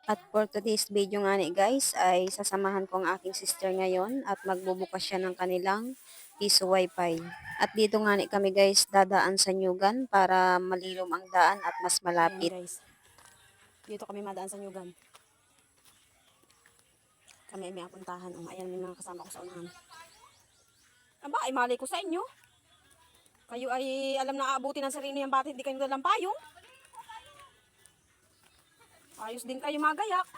At for today's video nga ni guys ay sasamahan ko ang aking sister ngayon at magbubukas siya ng kanilang piso wifi. At dito nga ni kami guys dadaan sa Nyugan para malilom ang daan at mas malapit. Ayan guys, dito kami madaan sa Nyugan. Kami ay may apuntahan. Ayan yung mga kasama ko sa unahan. Aba, ay malay ko sa inyo. Kayo ay alam na aabutin ng sarili yung bakit hindi kayo dalang payong. Ayos din kayo magayak.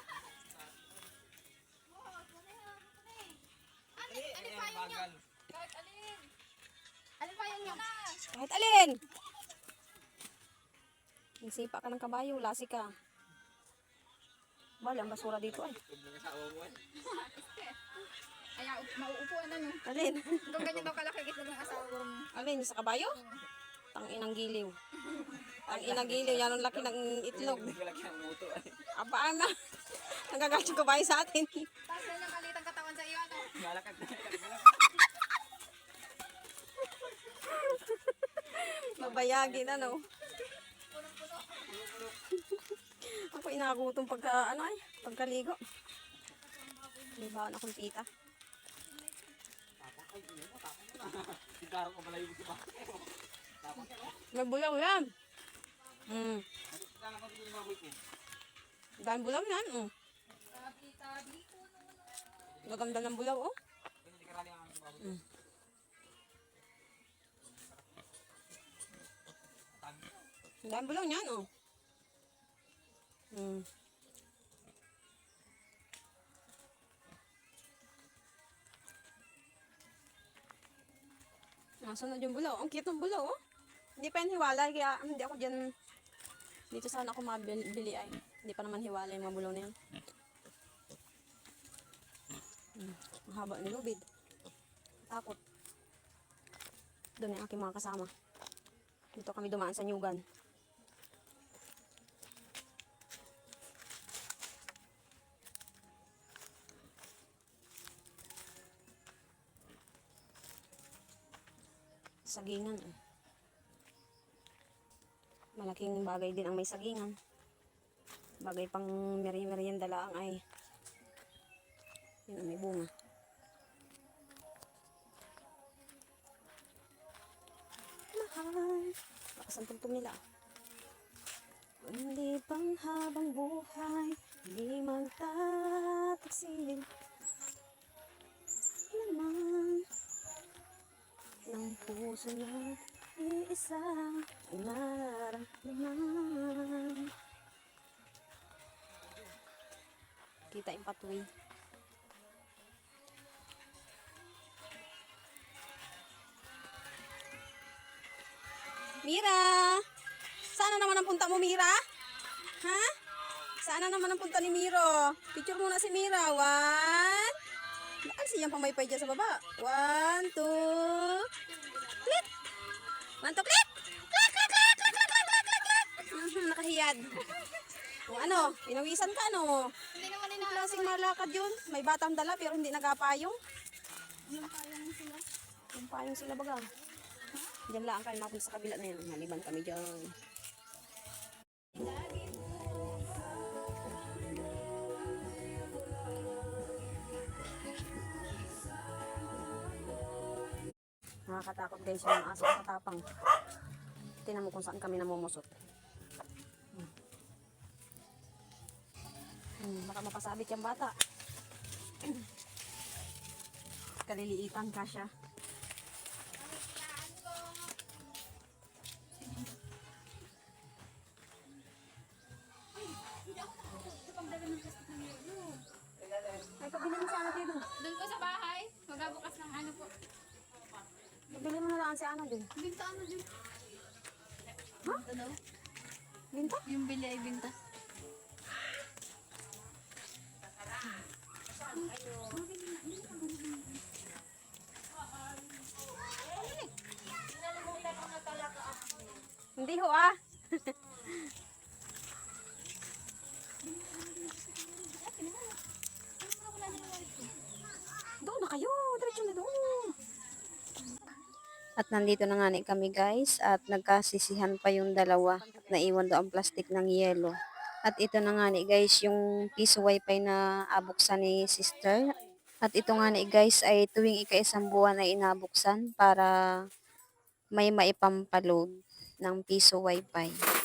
Kahit alin. Nagsipa ka ng kabayo, lasi ka. Bali, ang basura dito ay. Kaya mauupuan na no. Alin? Kung ganyan daw kalaki gitna ng asawa ko. Alin, sa kabayo? Tanginang giliw. Tanginang giliw, yan ang laki ng itlog. Aba na. Nagagat yung kabayo sa atin. Tapos na niyang kalitang katawan sa iyo ano. Mabayagin ano. Ako inagutom pagka ano ay, pagkaligo. May baon akong pita. May bulaw yan. Dahil bulaw yan. Maganda ng bulaw oh. Dahil bulaw yan oh. Nasunod yung bulaw. Ang cute ng bulaw oh. Hindi pa yan hiwalay kaya hindi ako dyan. Dito sana ako mabili ay. Hindi pa naman hiwalay yung mga bulaw na yan. Ang haba ni lubid. Takot. Doon yung aking mga kasama. Dito kami dumaan sa Nyugan. Sagingan eh. Malaking bagay din ang may sagingan. Bagay pang merienda lang ay. Yun may bunga. Mahal. Lakas ang tugtog nila. Hindi pang habang buhay, hindi magtataksil. Laman ng puso na iisa ay nararamdaman. Kita yung pathway. Mira! Sana naman ang punta mo, Mira? Ha? Sana naman ang punta ni Miro. Picture muna si Mira. 1. Bakal siyang pamaypay dyan sa baba. 1, 2. Klik! 1, 2, klik! Klik, klik, klik, klik, klik, klik, klik, klik, klik. Nakahiyad. O ano, pinawisan ka ano? Hindi naman Ang klaseng malakad yun. May batang dala pero hindi nagapayong. yung payong sila. Yung payong sila baga. Diyan lang kayo mapunta sa kabila na yan. Maliban kami dyan. Nakakatakot guys yung aso katapang. Tingnan mo kung saan kami namumusot. Baka mapasabit yung bata. Kaliliitan ka siya. Ay, pabili mo si Ana dito. Doon po sa bahay, magabukas ng ano po. Pabili mo na lang si Ana din. Binta ano dyan? Ha? Binta daw. Binta? Yung bili ay binta. Hindi ho ah. Doon na kayo. Diretso na doon. At nandito na nga ni kami guys at nagkasisihan pa yung dalawa. Naiwan daw ang plastic ng yelo. At ito na nga ni guys yung piso wifi na abuksan ni sister. At ito nga ni guys ay tuwing ika-isang buwan ay inabuksan para may maipampaload ng piso wifi.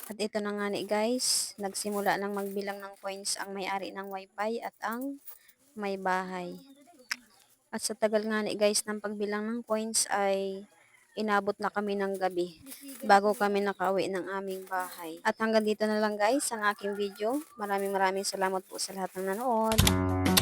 At ito na nga ni guys, nagsimula lang magbilang ng coins ang may-ari ng wifi at ang may bahay. At sa tagal nga ni guys ng pagbilang ng coins ay inabot na kami ng gabi bago kami nakauwi ng aming bahay. At hanggang dito na lang guys ang aking video. Maraming salamat po sa lahat ng nanood.